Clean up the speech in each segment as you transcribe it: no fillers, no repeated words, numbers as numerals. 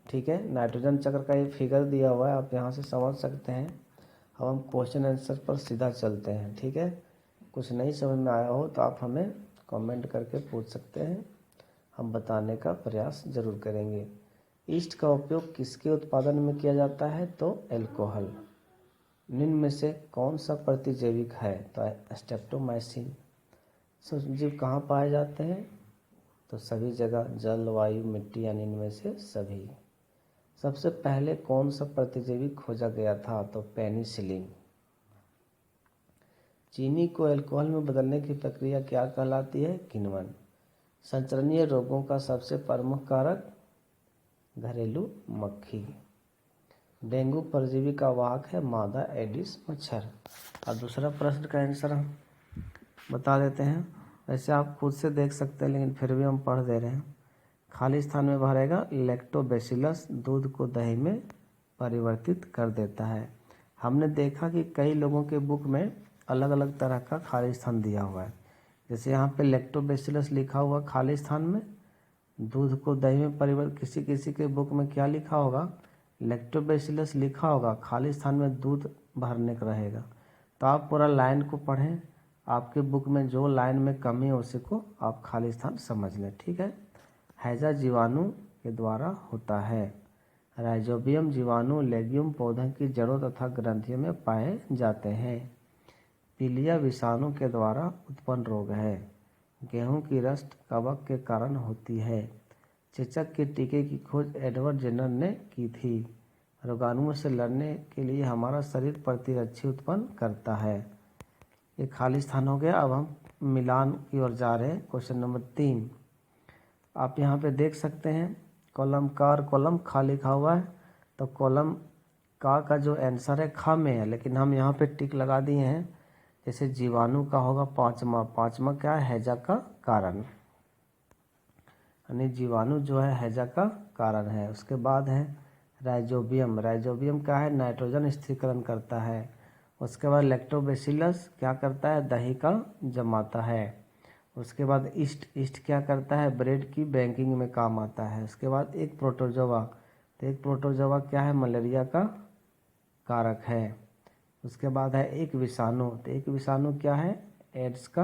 ठीक है। नाइट्रोजन चक्र का ये फिगर दिया हुआ है, आप यहाँ से समझ सकते हैं। अब हम क्वेश्चन आंसर पर सीधा चलते हैं, ठीक है। कुछ नहीं समझ में आया हो तो आप हमें कमेंट करके पूछ सकते हैं, हम बताने का प्रयास जरूर करेंगे। ईस्ट का उपयोग किसके उत्पादन में किया जाता है? तो एल्कोहल। निम्न में से कौन सा प्रतिजैविक है? तो स्ट्रेप्टोमाइसिन। सूक्ष्मजीव कहाँ पाए जाते हैं? तो सभी जगह, जल, वायु, मिट्टी, यानी इनमें से सभी। सबसे पहले कौन सा प्रतिजैविक खोजा गया था? तो पेनिसिलिन। चीनी को अल्कोहल में बदलने की प्रक्रिया क्या कहलाती है? किण्वन। संचरणीय रोगों का सबसे प्रमुख कारक? घरेलू मक्खी। डेंगू परजीवी का वाहक है मादा एडिस मच्छर। और दूसरा प्रश्न का आंसर हम बता देते हैं। वैसे आप खुद से देख सकते हैं, लेकिन फिर भी हम पढ़ दे रहे हैं। खाली स्थान में भरेगा लैक्टोबैसिलस दूध को दही में परिवर्तित कर देता है। हमने देखा कि कई लोगों के बुक में अलग अलग तरह का खाली स्थान दिया हुआ है। जैसे यहाँ पे लैक्टोबैसिलस लिखा हुआ खाली स्थान में, दूध को दही में परिवर्तित। किसी किसी के बुक में क्या लिखा होगा? लैक्टोबैसिलस लिखा होगा, खाली स्थान में दूध भरने का रहेगा। तो आप पूरा लाइन को पढ़ें, आपके बुक में जो लाइन में कमी है उसी को आप खाली स्थान समझ लें, ठीक है। हैजा जीवाणु के द्वारा होता है। राइजोबियम जीवाणु लेग्यूम पौधों की जड़ों तथा ग्रंथियों में पाए जाते हैं। पीलिया विषाणु के द्वारा उत्पन्न रोग है। गेहूं की रस्ट कवक के कारण होती है। चेचक के टीके की खोज एडवर्ड जेनर ने की थी। रोगाणुओं से लड़ने के लिए हमारा शरीर प्रतिरक्षी उत्पन्न करता है। ये खाली स्थान हो गया। अब हम मिलान की ओर जा रहे हैं। क्वेश्चन नंबर 3 आप यहाँ पे देख सकते हैं, कॉलम का और कॉलम खा लिखा हुआ है। तो कॉलम का जो आंसर है ख में है, लेकिन हम यहाँ पे टिक लगा दिए हैं। जैसे जीवाणु का होगा पाँचवा क्या है? हैजा का कारण, यानी जीवाणु जो है हैजा का कारण है। उसके बाद है राइजोबियम। राइजोबियम क्या है? नाइट्रोजन स्थिरीकरण करता है। उसके बाद लैक्टोबैसिलस क्या करता है? दही का जमाता है। उसके बाद ईस्ट क्या करता है? ब्रेड की बेकिंग में काम आता है। उसके बाद एक प्रोटोजोआ, तो एक प्रोटोजोआ क्या है? मलेरिया का कारक है। उसके बाद है एक विषाणु, तो एक विषाणु क्या है? एड्स का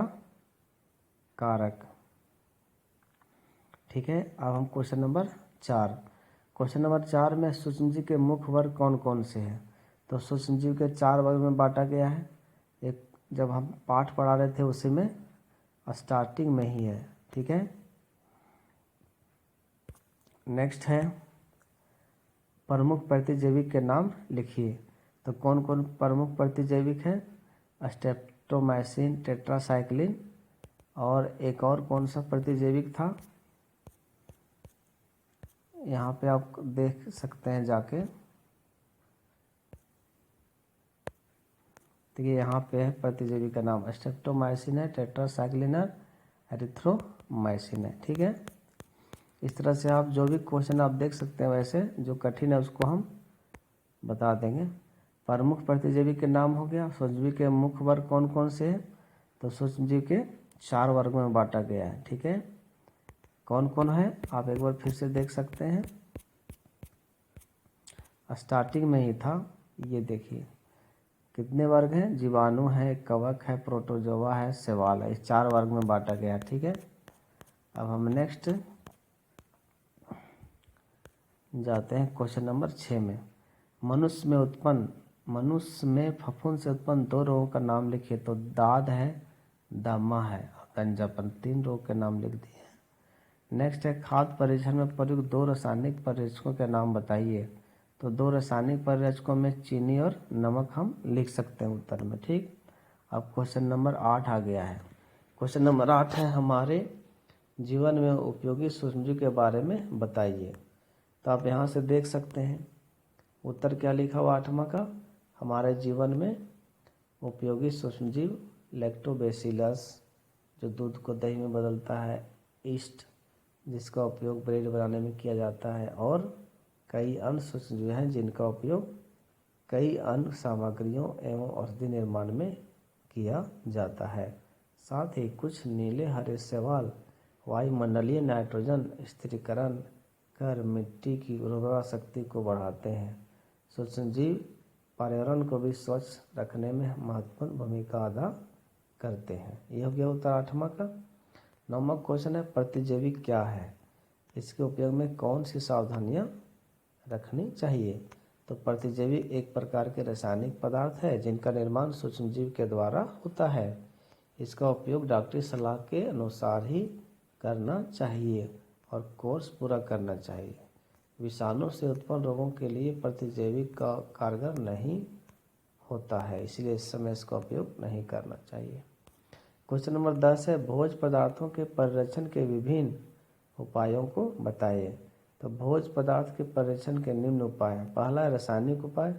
कारक, ठीक है। अब हम क्वेश्चन नंबर 4 में सूक्ष्मजीव के मुख्य वर्ग कौन कौन से हैं? तो सूक्ष्मजीव के 4 वर्ग में बांटा गया है। एक जब हम पाठ पढ़ा रहे थे उसी में स्टार्टिंग में ही है, ठीक है। नेक्स्ट है प्रमुख प्रतिजैविक के नाम लिखिए। तो कौन कौन प्रमुख प्रतिजैविक है? स्ट्रेप्टोमाइसिन, टेट्रासाइक्लिन, और एक और कौन सा प्रतिजैविक था? यहाँ पे आप देख सकते हैं जाके, तो ये यहाँ पे है प्रतिजैविक का नाम। स्ट्रेप्टोमाइसिन है, टेट्रासाइक्लिन है, एरिथ्रोमाइसिन है, ठीक है। इस तरह से आप जो भी क्वेश्चन आप देख सकते हैं, वैसे जो कठिन है उसको हम बता देंगे। प्रमुख प्रतिजैविक के नाम हो गया। सूक्ष्मजीव के मुख्य वर्ग कौन कौन से हैं? तो सूक्ष्मजीव के 4 वर्ग में बांटा गया है, ठीक है। कौन कौन है आप एक बार फिर से देख सकते हैं, स्टार्टिंग में ही था। ये देखिए कितने वर्ग हैं? जीवाणु है, कवक है, प्रोटोजोआ है, शैवाल है। इस 4 वर्ग में बांटा गया, ठीक है। अब हम नेक्स्ट जाते हैं क्वेश्चन नंबर 6 में। मनुष्य में फफूंद से उत्पन्न 2 रोगों का नाम लिखिए। तो दाद है, दमा है, और गंजापन, 3 रोग के नाम लिख दिए। नेक्स्ट है खाद्य परीक्षण में प्रयुक्त 2 रासायनिक परिरक्षकों के नाम बताइए। तो 2 रासायनिक परिरक्षकों में चीनी और नमक हम लिख सकते हैं उत्तर में, ठीक। अब क्वेश्चन नंबर 8 आ गया है। क्वेश्चन नंबर 8 है हमारे जीवन में उपयोगी सूक्ष्मजीव के बारे में बताइए। तो आप यहाँ से देख सकते हैं उत्तर क्या लिखा हुआ 8वां का? हमारे जीवन में उपयोगी सूक्ष्मजीव लैक्टोबैसिलस जो दूध को दही में बदलता है, ईस्ट जिसका उपयोग ब्रेड बनाने में किया जाता है, और कई अन्य सूक्ष्मजीव हैं जिनका उपयोग कई अन्य सामग्रियों एवं औषधि निर्माण में किया जाता है। साथ ही कुछ नीले हरे शैवाल वायुमंडलीय नाइट्रोजन स्थिरीकरण कर मिट्टी की उर्वरा शक्ति को बढ़ाते हैं। सूक्ष्मजीव पर्यावरण को भी स्वच्छ रखने में महत्वपूर्ण भूमिका अदा करते हैं। यह हो गया उत्तर 8वां का। 9वां क्वेश्चन है प्रतिजैवी क्या है, इसके उपयोग में कौन सी सावधानियां रखनी चाहिए। तो प्रतिजैवी एक प्रकार के रासायनिक पदार्थ है जिनका निर्माण सूक्ष्मजीव के द्वारा होता है। इसका उपयोग डॉक्टरी सलाह के अनुसार ही करना चाहिए और कोर्स पूरा करना चाहिए। विषाणु से उत्पन्न रोगों के लिए प्रतिजैवी का कारगर नहीं होता है, इसलिए इस समय इसका उपयोग नहीं करना चाहिए। क्वेश्चन नंबर 10 है भोज्य पदार्थों के परिरक्षण के विभिन्न उपायों को बताइए। तो भोज्य पदार्थ के परिरक्षण के निम्न उपाय हैं। पहला है रासायनिक उपाय।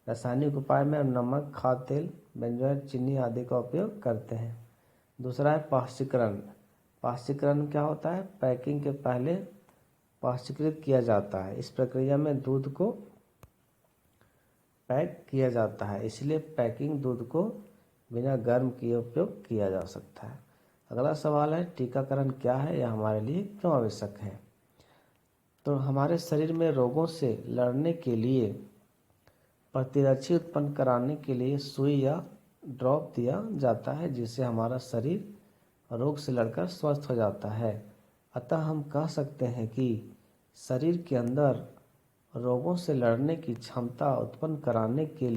रासायनिक उपाय में हम नमक, खाद्य तेल, बेंजोएट, चीनी आदि का उपयोग करते हैं। दूसरा है पाश्चीकरण। पाश्चीकरण क्या होता है, पैकिंग के पहले पाश्चीकृत किया जाता है। इस प्रक्रिया में दूध को पैक किया जाता है, इसलिए पैकिंग दूध को बिना गर्म किए उपयोग किया जा सकता है। अगला सवाल है टीकाकरण क्या है, यह हमारे लिए क्यों आवश्यक है। तो हमारे शरीर में रोगों से लड़ने के लिए प्रतिरक्षी उत्पन्न कराने के लिए सुई या ड्रॉप दिया जाता है, जिससे हमारा शरीर रोग से लड़कर स्वस्थ हो जाता है। अतः हम कह सकते हैं कि शरीर के अंदर रोगों से लड़ने की क्षमता उत्पन्न कराने के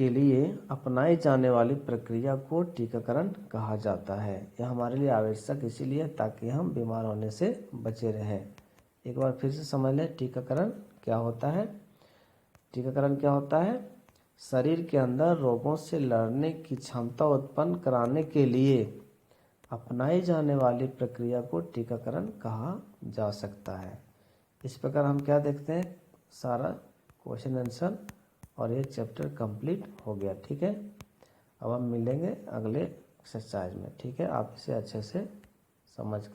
लिए अपनाई जाने वाली प्रक्रिया को टीकाकरण कहा जाता है। यह हमारे लिए आवश्यक इसीलिए ताकि हम बीमार होने से बचे रहें। एक बार फिर से समझ लें टीकाकरण क्या होता है। टीकाकरण क्या होता है, शरीर के अंदर रोगों से लड़ने की क्षमता उत्पन्न कराने के लिए अपनाई जाने वाली प्रक्रिया को टीकाकरण कहा जा सकता है। इस प्रकार हम क्या देखते हैं, सारा क्वेश्चन आंसर और ये चैप्टर कंप्लीट हो गया। ठीक है, अब हम मिलेंगे अगले एक्सरसाइज में। ठीक है, आप इसे अच्छे से समझ कर